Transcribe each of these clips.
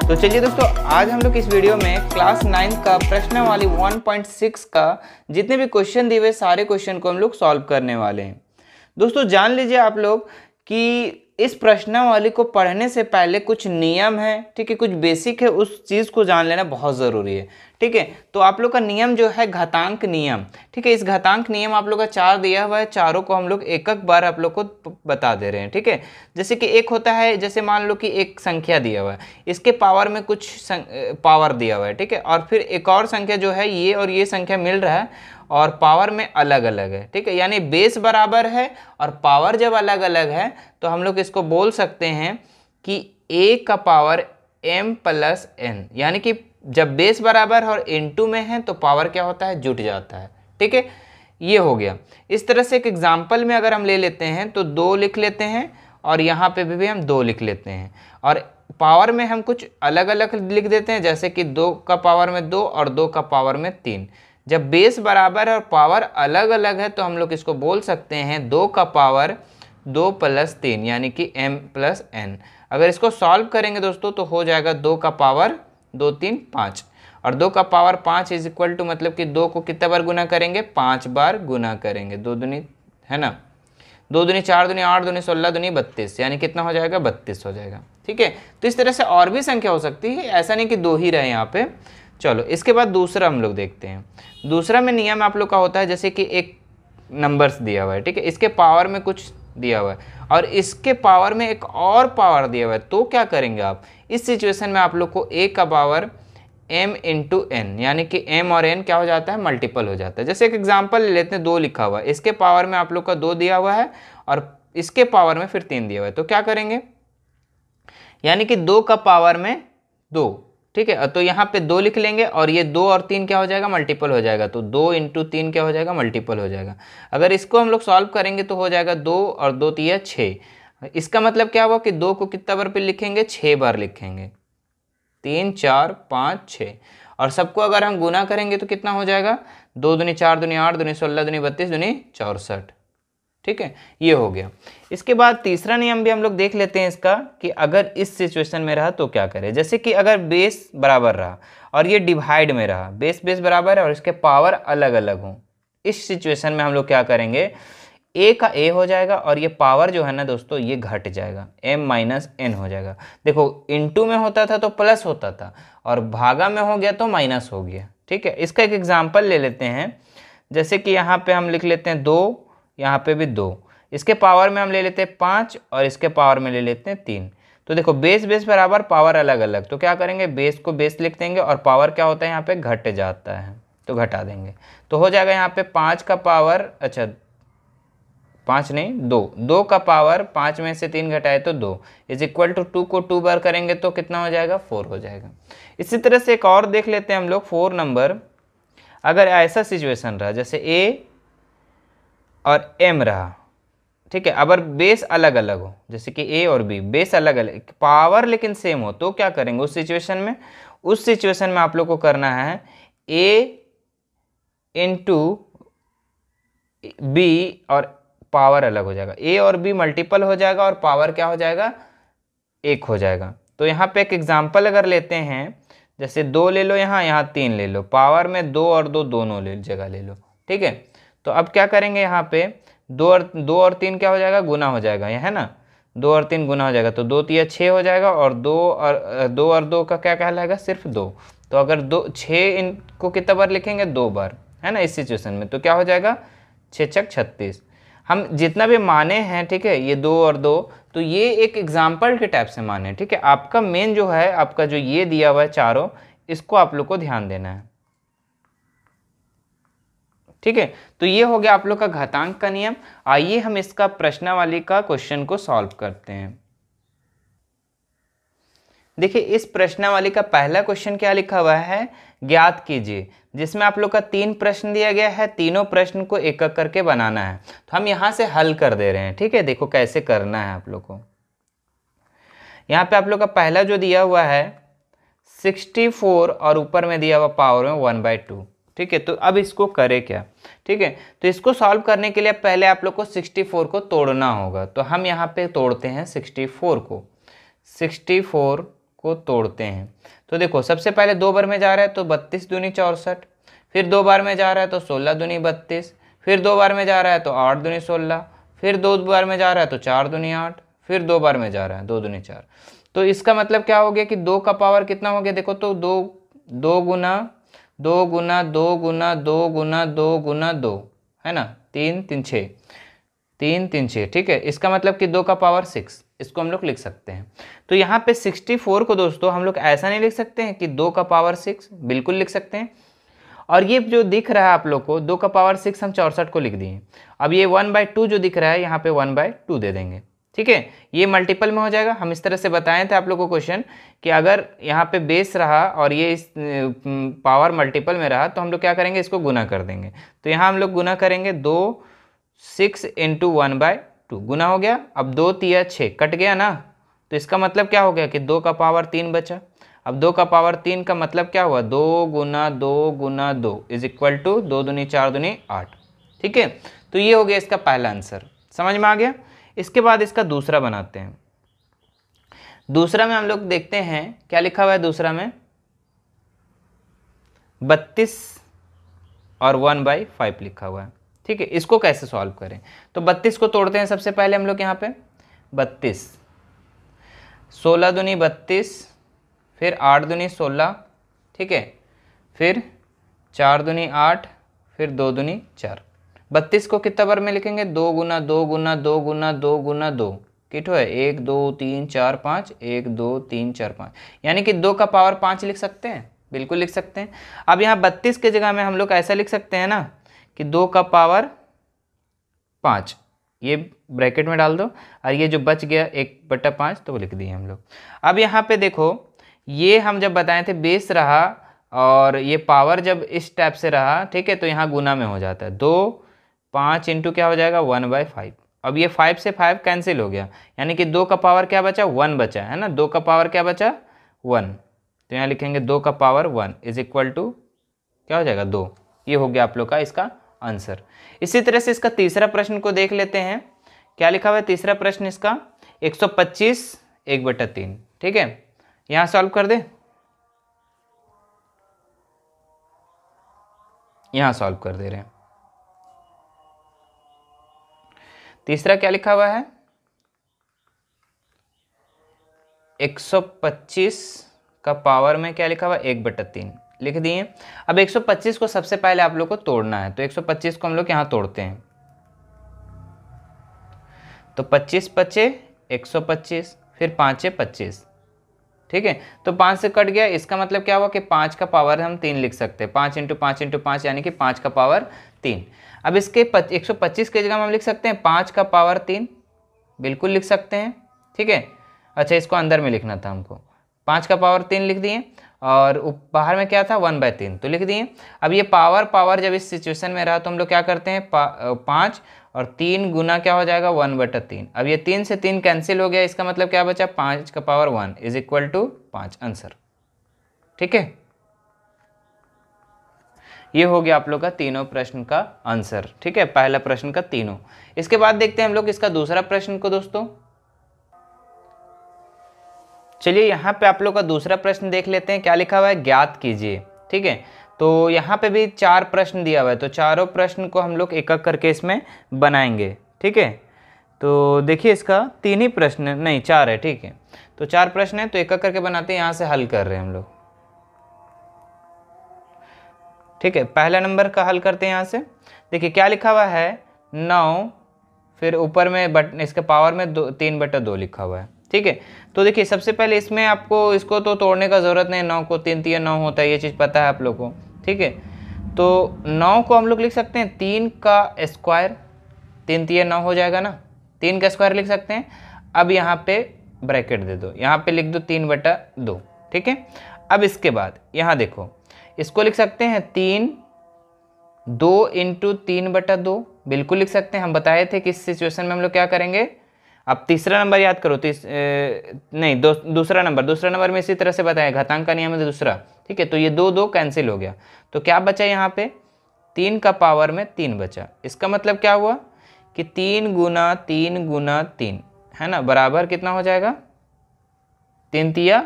तो चलिए दोस्तों, आज हम लोग इस वीडियो में क्लास 9 का प्रश्नावली 1.6 का जितने भी क्वेश्चन दिए हुए सारे क्वेश्चन को हम लोग सॉल्व करने वाले हैं। दोस्तों जान लीजिए आप लोग कि इस प्रश्नावली को पढ़ने से पहले कुछ नियम है, ठीक है, कुछ बेसिक है, उस चीज़ को जान लेना बहुत ज़रूरी है। ठीक है, तो आप लोग का नियम जो है घातांक नियम, ठीक है, इस घातांक नियम आप लोग का 4 दिया हुआ है, चारों को हम लोग एक एक बार आप लोग को बता दे रहे हैं। ठीक है, जैसे कि एक होता है, जैसे मान लो कि एक संख्या दिया हुआ है, इसके पावर में कुछ पावर दिया हुआ है, ठीक है, और फिर एक और संख्या जो है ये और ये संख्या मिल रहा है और पावर में अलग अलग है। ठीक है, यानी बेस बराबर है और पावर जब अलग अलग है तो हम लोग इसको बोल सकते हैं कि a का पावर m प्लस n, यानी कि जब बेस बराबर और इनटू में है तो पावर क्या होता है, जुट जाता है। ठीक है, ये हो गया। इस तरह से एक एग्जाम्पल में अगर हम ले लेते हैं तो 2 लिख लेते हैं और यहाँ पे भी हम 2 लिख लेते हैं, और पावर में हम कुछ अलग अलग लिख देते हैं, जैसे कि 2 का पावर में 2 और 2 का पावर में 3। जब बेस बराबर है और पावर अलग अलग है तो हम लोग इसको बोल सकते हैं 2 का पावर 2 प्लस 3, यानी कि m प्लस n। अगर इसको सॉल्व करेंगे दोस्तों तो हो जाएगा 2 का पावर 2 3 5, और 2 का पावर 5 इज इक्वल टू, मतलब कि 2 को कितने बार गुना करेंगे, 5 बार गुना करेंगे। 2 दूनी है ना, 2 दूनी 4 दूनी 8 दूनी 16 दूनी 32, यानी कितना हो जाएगा, 32 हो जाएगा। ठीक है, तो इस तरह से और भी संख्या हो सकती है, ऐसा नहीं कि 2 ही रहे यहाँ पे। चलो इसके बाद दूसरा हम लोग देखते हैं। दूसरा में नियम आप लोग का होता है, जैसे कि एक नंबर्स दिया हुआ है, ठीक है, इसके पावर में कुछ दिया हुआ है और इसके पावर में एक और पावर दिया हुआ है, तो क्या करेंगे आप इस सिचुएशन में, आप लोग को a का पावर m इंटू n, यानी कि m और n क्या हो जाता है, मल्टीपल हो जाता है। जैसे एक एग्जांपल ले लेते हैं, 2 लिखा हुआ है, इसके पावर में आप लोग का 2 दिया हुआ है और इसके पावर में फिर 3 दिया हुआ है, तो क्या करेंगे, यानी कि 2 का पावर में 2, ठीक है, तो यहाँ पे 2 लिख लेंगे और ये 2 और 3 क्या हो जाएगा, मल्टीपल हो जाएगा, तो 2 इंटू 3 क्या हो जाएगा, मल्टीपल हो जाएगा। अगर इसको हम लोग सॉल्व करेंगे तो हो जाएगा 2 और 2 3 6। इसका मतलब क्या हुआ कि 2 को कितना बार पे लिखेंगे, 6 बार लिखेंगे, 3 4 5 6, और सबको अगर हम गुना करेंगे तो कितना हो जाएगा, 2 दूनी 4 दूनी 8 दूनी 16 दूनी 32 दूनी 64। ठीक है, ये हो गया। इसके बाद तीसरा नियम भी हम लोग देख लेते हैं इसका, कि अगर इस सिचुएशन में रहा तो क्या करें। जैसे कि अगर बेस बराबर रहा और ये डिवाइड में रहा, बेस बराबर है और इसके पावर अलग अलग हों, इस सिचुएशन में हम लोग क्या करेंगे, a का a हो जाएगा और ये पावर जो है ना दोस्तों ये घट जाएगा, m माइनस n हो जाएगा। देखो इनटू में होता था तो प्लस होता था और भागा में हो गया तो माइनस हो गया। ठीक है, इसका एक एग्जाम्पल ले लेते हैं, जैसे कि यहाँ पे हम लिख लेते हैं 2, यहाँ पे भी 2, इसके पावर में हम ले लेते हैं 5 और इसके पावर में ले लेते हैं 3। तो देखो बेस बराबर पावर अलग अलग, तो क्या करेंगे, बेस को बेस लिख देंगे और पावर क्या होता है यहाँ पे, घट जाता है, तो घटा देंगे, तो हो जाएगा यहाँ पे 5 का पावर, अच्छा 5 नहीं 2, 2 का पावर 5 में से 3 घटाए तो 2 इज इक्वल टू 2 को 2 बार करेंगे तो कितना हो जाएगा, 4 हो जाएगा। इसी तरह से एक और देख लेते हैं हम लोग, 4 नंबर। अगर ऐसा सिचुएशन रहा जैसे a और m रहा, ठीक है, अगर बेस अलग अलग हो, जैसे कि a और b बेस अलग अलग, पावर लेकिन सेम हो, तो क्या करेंगे उस सिचुएशन में, उस सिचुएशन में आप लोग को करना है a इंटू b और पावर अलग हो जाएगा, a और b मल्टीपल हो जाएगा और पावर क्या हो जाएगा, 1 हो जाएगा। तो यहाँ पे एक एग्जाम्पल अगर लेते हैं, जैसे 2 ले लो, यहाँ 3 ले लो, पावर में 2 और 2 दोनों जगह ले लो। ठीक है, तो अब क्या करेंगे, यहाँ पे 2 और 3 क्या हो जाएगा, गुना हो जाएगा, यह है ना, 2 और 3 गुना हो जाएगा, तो 2 3 6 हो जाएगा, और 2 और 2 का क्या कहलाएगा, सिर्फ 2। तो अगर 6 इनको कितना बार लिखेंगे, 2 बार, है ना, इस सिचुएशन में, तो क्या हो जाएगा, 6 छक 36। हम जितना भी माने हैं, ठीक है, ये 2 और 2, तो ये एक एग्जाम्पल के टाइप से माने। ठीक है, आपका मेन जो है, आपका जो ये दिया हुआ है चारों, इसको आप लोग को ध्यान देना है। ठीक है, तो ये हो गया आप लोग का घातांक का नियम। आइए हम इसका प्रश्नावली का क्वेश्चन को सॉल्व करते हैं। देखिए इस प्रश्नावली का पहला क्वेश्चन क्या लिखा हुआ है, ज्ञात कीजिए, जिसमें आप लोग का 3 प्रश्न दिया गया है, तीनों प्रश्न को एक एक करके बनाना है। तो हम यहाँ से हल कर दे रहे हैं। ठीक है, देखो कैसे करना है आप लोग को। यहाँ पे आप लोग का पहला जो दिया हुआ है 64 और ऊपर में दिया हुआ पावर में 1/2। ठीक है, तो अब इसको करें क्या। ठीक है, तो इसको सॉल्व करने के लिए पहले आप लोग को 64 को तोड़ना होगा। तो हम यहाँ पे तोड़ते हैं 64 को। 64 को तोड़ते हैं। तो देखो सबसे पहले 2 बार में जा रहा है तो 32 दूनी 64, फिर 2 बार में जा रहा है तो 16 दूनी 32, फिर 2 बार में जा रहा है तो 8 दूनी 16, फिर 2 बार में जा रहा है तो 4 दूनी 8, फिर 2 बार में जा रहा है 2 दूनी 4। तो इसका मतलब क्या हो गया कि 2 का पावर कितना हो गया, देखो तो 2 गुना 2 गुना 2 गुना 2 गुना 2 गुना 2 है ना, 3 3 6, 3 3 6, ठीक है। इसका मतलब कि 2 का पावर 6, इसको हम लोग लिख सकते हैं। तो यहाँ पे 64 को दोस्तों हम लोग ऐसा नहीं लिख सकते हैं कि 2 का पावर 6, बिल्कुल लिख सकते हैं। और ये जो दिख रहा है आप लोग को 2 का पावर 6 हम 64 को लिख दिए। अब ये 1/2 जो दिख रहा है यहाँ पे 1/2 दे देंगे, ठीक है। ये मल्टीपल में हो जाएगा। हम इस तरह से बताए थे आप लोग को क्वेश्चन कि अगर यहाँ पे बेस रहा और ये इस पावर मल्टीपल में रहा तो हम लोग क्या करेंगे, इसको गुना कर देंगे। तो यहाँ हम लोग गुना करेंगे 6 × 1/2 गुना हो गया। अब 2 तिया 6 कट गया ना, तो इसका मतलब क्या हो गया कि 2 का पावर 3 बचा। अब 2 का पावर 3 का मतलब क्या हुआ, 2 गुना 2 गुना 2 इज इक्वल टू 2 दूनी 4 दूनी 8, ठीक है। तो ये हो गया इसका पहला आंसर, समझ में आ गया। इसके बाद इसका दूसरा बनाते हैं। दूसरा में हम लोग देखते हैं क्या लिखा हुआ है। दूसरा में 32 और 1/5 लिखा हुआ है, ठीक है। इसको कैसे सॉल्व करें, तो 32 को तोड़ते हैं सबसे पहले हम लोग। यहाँ पे 32, 16 दूनी 32, फिर 8 दूनी 16, ठीक है, फिर 4 दूनी 8, फिर 2 दूनी 4। 32 को कितना बार में लिखेंगे, 2 गुना 2 गुना 2 गुना 2 गुना 2 कितो है 1 2 3 4 5, 1 2 3 4 5, यानी कि 2 का पावर 5 लिख सकते हैं, बिल्कुल लिख सकते हैं। अब यहाँ 32 के जगह में हम लोग ऐसा लिख सकते हैं ना कि 2 का पावर 5, ये ब्रैकेट में डाल दो, और ये जो बच गया 1/5 तो वो लिख दिए हम लोग। अब यहाँ पे देखो ये हम जब बताए थे बेस रहा और ये पावर जब इस टाइप से रहा, ठीक है, तो यहाँ गुना में हो जाता है। 2 5 इंटू क्या हो जाएगा 1/5। अब ये 5 से 5 कैंसिल हो गया, यानी कि 2 का पावर क्या बचा 1 बचा है ना, 2 का पावर क्या बचा 1। तो यहाँ लिखेंगे 2 का पावर 1 इज इक्वल टू क्या हो जाएगा 2। ये हो गया आप लोग का इसका आंसर। इसी तरह से इसका तीसरा प्रश्न को देख लेते हैं। क्या लिखा हुआ है तीसरा प्रश्न इसका, 125 1/3, ठीक है। यहाँ सॉल्व कर दे, यहाँ सॉल्व कर दे रहे हैं। तीसरा क्या लिखा हुआ है, 125 का पावर में क्या लिखा हुआ 1/3 लिख दिए। अब 125 को सबसे पहले आप लोग को तोड़ना है, तो 125 को हम लोग यहाँ तोड़ते हैं। तो 25 पचे 125, फिर 5 25, ठीक है। तो 5 से कट गया, इसका मतलब क्या हुआ कि 5 का पावर हम 3 लिख सकते हैं। 5 × 5 × 5 यानी कि 5 का पावर 3। अब इसके 125 के जगह हम लिख सकते हैं 5 का पावर 3, बिल्कुल लिख सकते हैं, ठीक है। अच्छा इसको अंदर में लिखना था हमको, 5 का पावर 3 लिख दिए, और बाहर में क्या था 1/3 तो लिख दिए। अब ये पावर जब इस सिचुएशन में रहा तो हम लोग क्या करते हैं 5 और 3 गुना क्या हो जाएगा 1/3। अब ये 3 से 3 कैंसिल हो गया, इसका मतलब क्या बचा 5 का power 1 is equal to 5 answer, ठीक है। ये हो गया आप लोग का तीनों प्रश्न का आंसर, ठीक है, पहला प्रश्न का तीनों। इसके बाद देखते हैं हम लोग इसका दूसरा प्रश्न को दोस्तों। चलिए यहाँ पे आप लोग का दूसरा प्रश्न देख लेते हैं। क्या लिखा हुआ है, ज्ञात कीजिए, ठीक है। तो यहाँ पे भी 4 प्रश्न दिया हुआ है, तो चारों प्रश्न को हम लोग एक एक करके इसमें बनाएंगे, ठीक है। तो देखिए इसका 3 ही प्रश्न नहीं 4 है, ठीक है। तो 4 प्रश्न है तो एक एक करके बनाते हैं, यहाँ से हल कर रहे हैं हम लोग, ठीक है। पहला नंबर का हल करते हैं यहाँ से। देखिए क्या लिखा हुआ है 9, फिर ऊपर में इसके पावर में 3/2 लिखा हुआ है, ठीक है। तो देखिए सबसे पहले इसमें आपको इसको तो तोड़ने का ज़रूरत नहीं, 9 को 3 × 9 होता है, ये चीज़ पता है आप लोग को, ठीक है। तो 9 को हम लोग लिख सकते हैं 3 का स्क्वायर, 3 × 9 हो जाएगा ना, 3 का स्क्वायर लिख सकते हैं। अब यहाँ पे ब्रैकेट दे दो, यहाँ पे लिख दो 3/2, ठीक है। अब इसके बाद यहाँ देखो इसको लिख सकते हैं 2 × 3/2, बिल्कुल लिख सकते हैं। हम बताए थे कि इस सिचुएशन में हम लोग क्या करेंगे। अब तीसरा नंबर याद करो, दूसरा नंबर में इसी तरह से बताया, घातांक का नियम है दूसरा, ठीक है। तो ये 2 कैंसिल हो गया, तो क्या बचा यहाँ पे 3 का पावर में 3 बचा। इसका मतलब क्या हुआ कि 3 गुना 3 गुना 3 है ना, बराबर कितना हो जाएगा 3 ×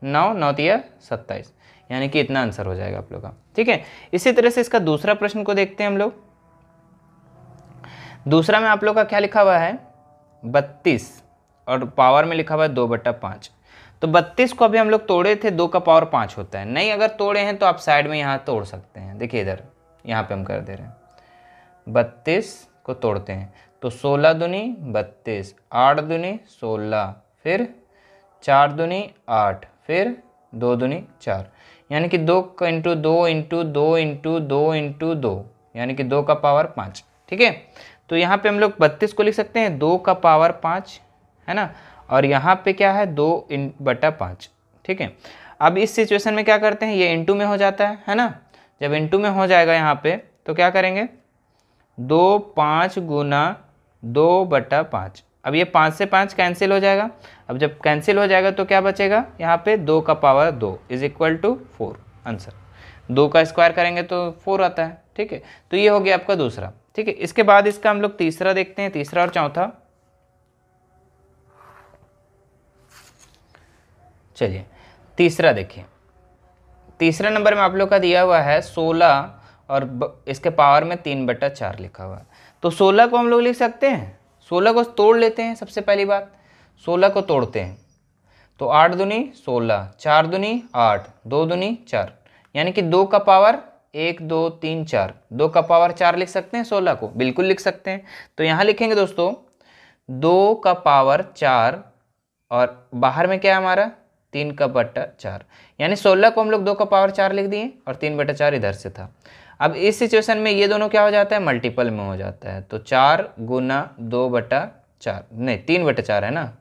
9, 9 तिया 27, यानी कि इतना आंसर हो जाएगा आप लोग का। ठीक है, इसी तरह से इसका दूसरा प्रश्न को देखते हैं हम लोग। दूसरा में आप लोग का क्या लिखा हुआ है 32 और पावर में लिखा हुआ है 2/5। तो 32 को अभी हम लोग तोड़े थे, 2 का पावर 5 होता है। नहीं अगर तोड़े हैं तो आप साइड में यहाँ तोड़ सकते हैं। देखिए इधर यहाँ पे हम कर दे रहे हैं, 32 को तोड़ते हैं तो 16 दूनी 32, 8 दूनी 16, फिर 4 दूनी 8, फिर 2 दूनी 4, यानी कि 2 इंटू 2 इंटू 2 इंटू 2 इंटू 2, यानी कि 2 का पावर 5। ठीक है, तो यहाँ पे हम लोग 32 को लिख सकते हैं 2 का पावर 5, है ना, और यहाँ पे क्या है 2/5। ठीक है, अब इस सिचुएशन में क्या करते हैं, ये इंटू में हो जाता है ना। जब इंटू में हो जाएगा यहाँ पे तो क्या करेंगे 2 5 गुना 2/5। अब ये 5 से 5 कैंसिल हो जाएगा। अब जब कैंसिल हो जाएगा तो क्या बचेगा यहाँ पे 2 का power 2 is equal to 4 answer. 2 का स्क्वायर करेंगे तो 4 आता है। ठीक है, तो ये हो गया आपका दूसरा। ठीक है, इसके बाद इसका हम लोग तीसरा देखते हैं, तीसरा और चौथा। चलिए तीसरा देखिए, तीसरा नंबर में आप लोग का दिया हुआ है 16 और इसके पावर में 3/4 लिखा हुआ है। तो 16 को हम लोग लिख सकते हैं, 16 को तोड़ लेते हैं। सबसे पहली बात 16 को तोड़ते हैं तो 8 दूनी 16, 4 दूनी 8, 2 दूनी 4, यानी कि 2 का पावर 1 2 3 4, 2 का पावर 4 लिख सकते हैं 16 को, बिल्कुल लिख सकते हैं। तो यहाँ लिखेंगे दोस्तों 2 का पावर 4 और बाहर में क्या है हमारा 3/4, यानी 16 को हम लोग 2 का पावर 4 लिख दिए और 3/4 इधर से था। अब इस सिचुएशन में ये दोनों क्या हो जाता है मल्टीपल में हो जाता है। तो 4 गुना 2/4, नहीं 3/4 है ना,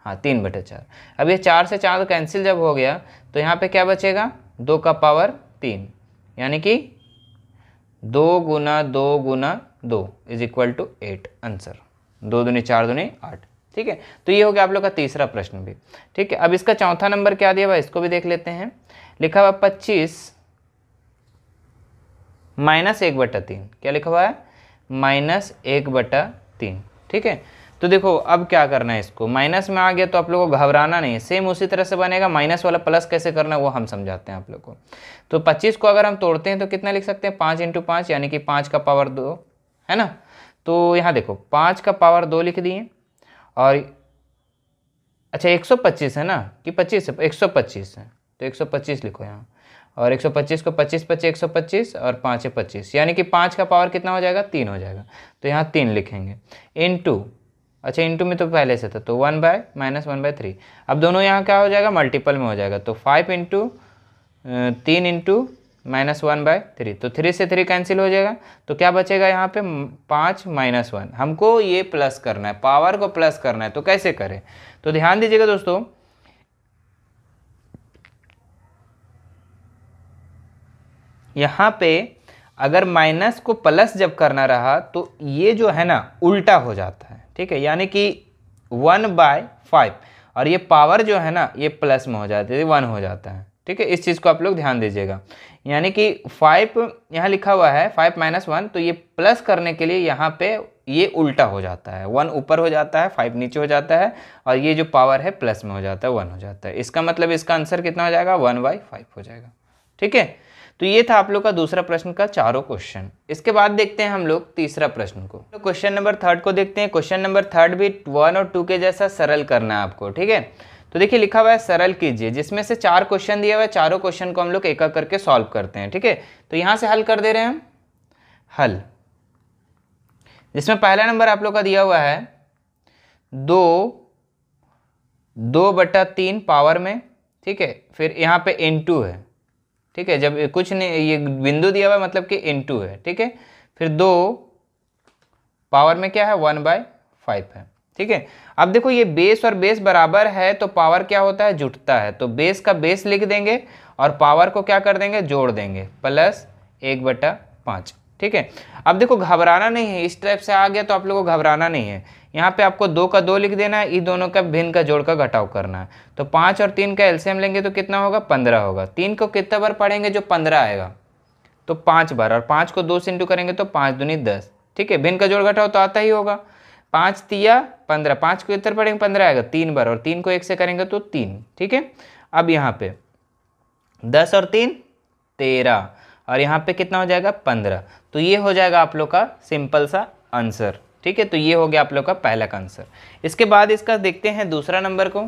हाँ 3/4। अब ये 4 से 4 कैंसिल जब हो गया तो यहाँ पे क्या बचेगा 2 का पावर 3, यानी कि 2 गुना 2 गुना 2 इज इक्वल टू 8 आंसर। 2 दूनी 4 दूनी 8। ठीक है, तो ये हो गया आप लोग का तीसरा प्रश्न भी। ठीक है, अब इसका चौथा नंबर क्या दिया हुआ इसको भी देख लेते हैं। लिखा हुआ 25 -1/3, क्या लिखा हुआ है -1/3। ठीक है, तो देखो अब क्या करना है, इसको माइनस में आ गया तो आप लोगों को घबराना नहीं है, सेम उसी तरह से बनेगा। माइनस वाला प्लस कैसे करना है वो हम समझाते हैं आप लोग को। तो 25 को अगर हम तोड़ते हैं तो कितना लिख सकते हैं 5 × 5, यानी कि 5 का पावर 2, है ना। तो यहाँ देखो 5 का पावर 2 लिख दिए और अच्छा 125 है ना कि 25 है, 125 है तो 125 लिखो यहाँ, और 125 को 25 5 125 और 5 है 25, यानी कि 5 का पावर कितना हो जाएगा 3 हो जाएगा। तो यहाँ 3 लिखेंगे इंटू, अच्छा इंटू में तो पहले से था तो 1/-1/3। अब दोनों यहाँ क्या हो जाएगा मल्टीपल में हो जाएगा, तो 5 × 3 × -1/3, तो 3 से 3 कैंसिल हो जाएगा। तो क्या बचेगा यहाँ पे 5 - 1। हमको ये प्लस करना है, पावर को प्लस करना है, तो कैसे करें। तो ध्यान दीजिएगा दोस्तों, यहाँ पे अगर माइनस को प्लस जब करना रहा तो ये जो है ना उल्टा हो जाता है। ठीक है, यानी कि 1/5 और ये पावर जो है ना ये प्लस में हो जाती है, 1 हो जाता है। ठीक है, इस चीज़ को आप लोग ध्यान दीजिएगा। यानी कि 5 यहाँ लिखा हुआ है 5 - 1, तो ये प्लस करने के लिए यहाँ पे ये उल्टा हो जाता है, 1 ऊपर हो जाता है 5 नीचे हो जाता है, और ये जो पावर है प्लस में हो जाता है 1 हो जाता है। इसका मतलब इसका आंसर कितना हो जाएगा 1/5 हो जाएगा। ठीक है, तो ये था आप लोग का दूसरा प्रश्न का चारों क्वेश्चन। इसके बाद देखते हैं हम लोग तीसरा प्रश्न को। तो क्वेश्चन नंबर 3 को देखते हैं। क्वेश्चन नंबर 3 भी 1 और 2 के जैसा सरल करना है आपको। ठीक है, तो देखिए लिखा हुआ है सरल कीजिए, जिसमें से 4 क्वेश्चन दिया हुआ है, चारों क्वेश्चन को हम लोग एक एक करके सॉल्व करते हैं। ठीक है, तो यहाँ से हल कर दे रहे हैं हम हल, जिसमें पहला नंबर आप लोग का दिया हुआ है 2/3 पावर में। ठीक है, फिर यहाँ पे इनटू है। ठीक है, जब कुछ नहीं ये बिंदु दिया हुआ है मतलब कि इनटू है। ठीक है, फिर 2 पावर में क्या है 1/5 है। ठीक है, अब देखो ये बेस और बेस बराबर है तो पावर क्या होता है जुटता है, तो बेस का बेस लिख देंगे और पावर को क्या कर देंगे जोड़ देंगे, +1/5। ठीक है, अब देखो घबराना नहीं है, इस टाइप से आ गया तो आप लोगों को घबराना नहीं है। यहाँ पे आपको 2 का 2 लिख देना है, इन दोनों का भिन्न का जोड़ का घटाव करना है। तो 5 और 3 का एलसीएम लेंगे तो कितना होगा 15 होगा। 3 को कितना बार पढ़ेंगे जो 15 आएगा, तो 5 बार, और 5 को 2 से इंटू करेंगे तो 5 दूनी 10। ठीक है, भिन्न का जोड़ घटाव तो आता ही होगा, 5 तिया 15, 5 को कितना पढ़ेंगे 15 आएगा 3 बार, और 3 को 1 से करेंगे तो 3। ठीक है, अब यहाँ पे 10 और 3 13 और यहाँ पे कितना हो जाएगा 15। तो ये हो जाएगा आप लोग का सिंपल सा आंसर। ठीक है, तो ये हो गया आप लोग का पहला का आंसर। इसके बाद इसका देखते हैं दूसरा नंबर को।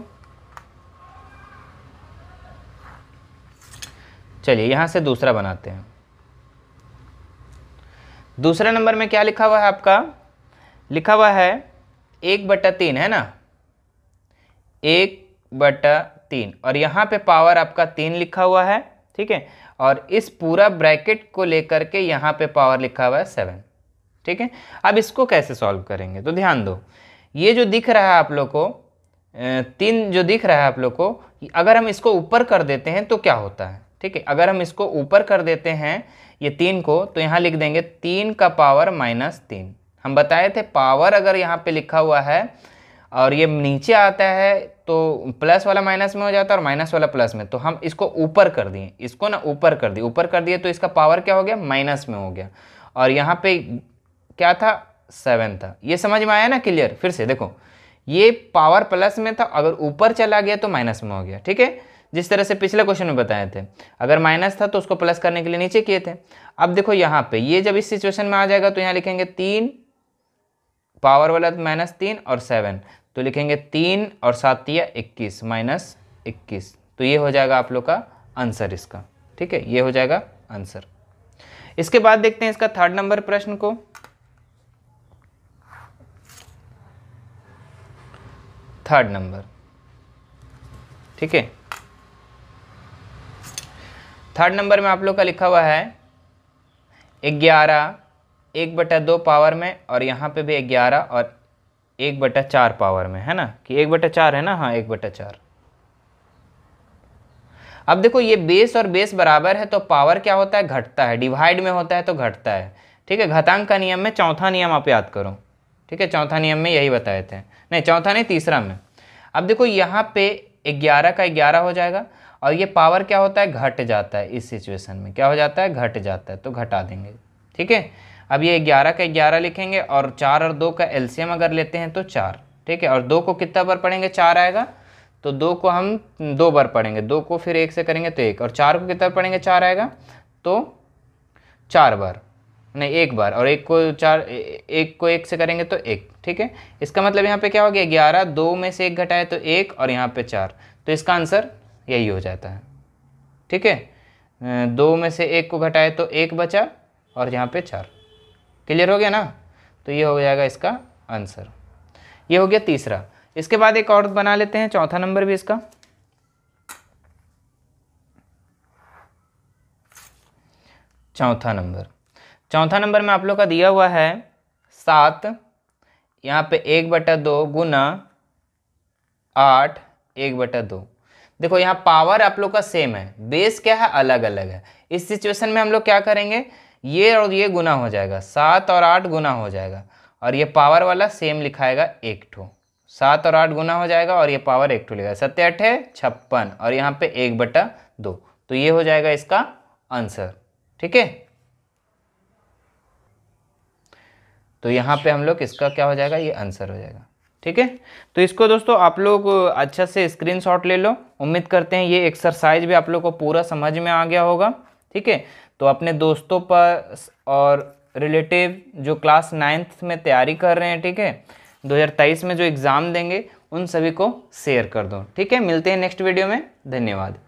चलिए यहाँ से दूसरा बनाते हैं। दूसरा नंबर में क्या लिखा हुआ है आपका, लिखा हुआ है 1/3 है ना, 1/3 और यहाँ पे पावर आपका 3 लिखा हुआ है। ठीक है, और इस पूरा ब्रैकेट को लेकर के यहाँ पे पावर लिखा हुआ है 7। ठीक है, अब इसको कैसे सॉल्व करेंगे, तो ध्यान दो, ये जो दिख रहा है आप लोग को 3 जो दिख रहा है आप लोग को, अगर हम इसको ऊपर कर देते हैं तो क्या होता है। ठीक है, अगर हम इसको ऊपर कर देते हैं ये 3 को, तो यहाँ लिख देंगे 3 का पावर -3। हम बताए थे पावर अगर यहाँ पे लिखा हुआ है और ये नीचे आता है तो प्लस वाला माइनस में हो जाता है और माइनस वाला प्लस में, तो हम इसको ऊपर कर दिए, इसको ना ऊपर कर दिए, ऊपर कर दिए तो इसका पावर क्या हो गया, माइनस में हो गया। और यहाँ पे क्या था, 7 था। ये समझ में आया ना क्लियर। फिर से देखो, ये पावर प्लस में था, अगर ऊपर चला गया तो माइनस में हो गया। ठीक है, जिस तरह से पिछले क्वेश्चन में बताए थे, अगर माइनस था तो उसको प्लस करने के लिए नीचे किए थे। अब देखो यहाँ पे ये जब इस सिचुएशन में आ जाएगा तो यहाँ लिखेंगे 3 पावर वाला -3 और 7, तो लिखेंगे 3 और 7 या 21 -21। तो ये हो जाएगा आप लोग का आंसर इसका। ठीक है, ये हो जाएगा आंसर। इसके बाद देखते हैं इसका थर्ड नंबर प्रश्न को। थर्ड नंबर, ठीक है, थर्ड नंबर में आप लोग का लिखा हुआ है 11 1/2 पावर में और यहाँ पे भी 11 और 1/4 पावर में, है ना, कि 1/4 है ना, हाँ 1/4। अब देखो ये बेस और बेस बराबर है तो पावर क्या होता है, घटता है, डिवाइड में होता है तो घटता है। ठीक है, घातांक का नियम में चौथा नियम आप याद करो। ठीक है, चौथा नियम में यही बताए थे, नहीं चौथा नहीं तीसरा में। अब देखो यहाँ पे 11 का 11 हो जाएगा और ये पावर क्या होता है, घट जाता है। इस सिचुएशन में क्या हो जाता है, घट जाता है, तो घटा देंगे। ठीक है, अब ये 11 का 11 लिखेंगे और 4 और 2 का एलसीएम अगर लेते हैं तो 4। ठीक है, और 2 को कितना बार पढ़ेंगे, 4 आएगा, तो 2 को हम 2 बार पढ़ेंगे, 2 को फिर 1 से करेंगे तो 1, और 4 को कितना पढ़ेंगे, 4 आएगा तो 4 बार, नहीं 1 बार, और 1 को 1 से करेंगे तो 1। ठीक है, इसका मतलब यहाँ पे क्या हो गया, 11, 2 में से 1 घटाए तो 1 और यहाँ पे 4, तो इसका आंसर यही हो जाता है। ठीक है, 2 में से 1 को घटाए तो 1 बचा और यहाँ पे 4। क्लियर हो गया ना, तो ये हो जाएगा इसका आंसर। ये हो गया तीसरा। इसके बाद एक और बना लेते हैं, चौथा नंबर भी इसका। चौथा नंबर में आप लोग का दिया हुआ है 7, यहाँ पे 1/2 गुना 8 1/2। देखो यहाँ पावर आप लोग का सेम है, बेस क्या है, अलग अलग है। इस सिचुएशन में हम लोग क्या करेंगे, ये और ये गुना हो जाएगा, 7 और 8 गुना हो जाएगा, और ये पावर वाला सेम लिखाएगा 1 ठो, 7 और 8 गुना हो जाएगा और ये पावर 1 ठो लिखा, 7 8 है 56 और यहाँ पे 1/2, तो ये हो जाएगा इसका आंसर। ठीक है, तो यहाँ पे हम लोग इसका क्या हो जाएगा, ये आंसर हो जाएगा। ठीक है, तो इसको दोस्तों आप लोग अच्छा से स्क्रीनशॉट ले लो। उम्मीद करते हैं ये एक्सरसाइज भी आप लोग को पूरा समझ में आ गया होगा। ठीक है, तो अपने दोस्तों पर और रिलेटिव जो क्लास 9th में तैयारी कर रहे हैं, ठीक है, 2023 में जो एग्ज़ाम देंगे, उन सभी को शेयर कर दो। ठीक है, मिलते हैं नेक्स्ट वीडियो में, धन्यवाद।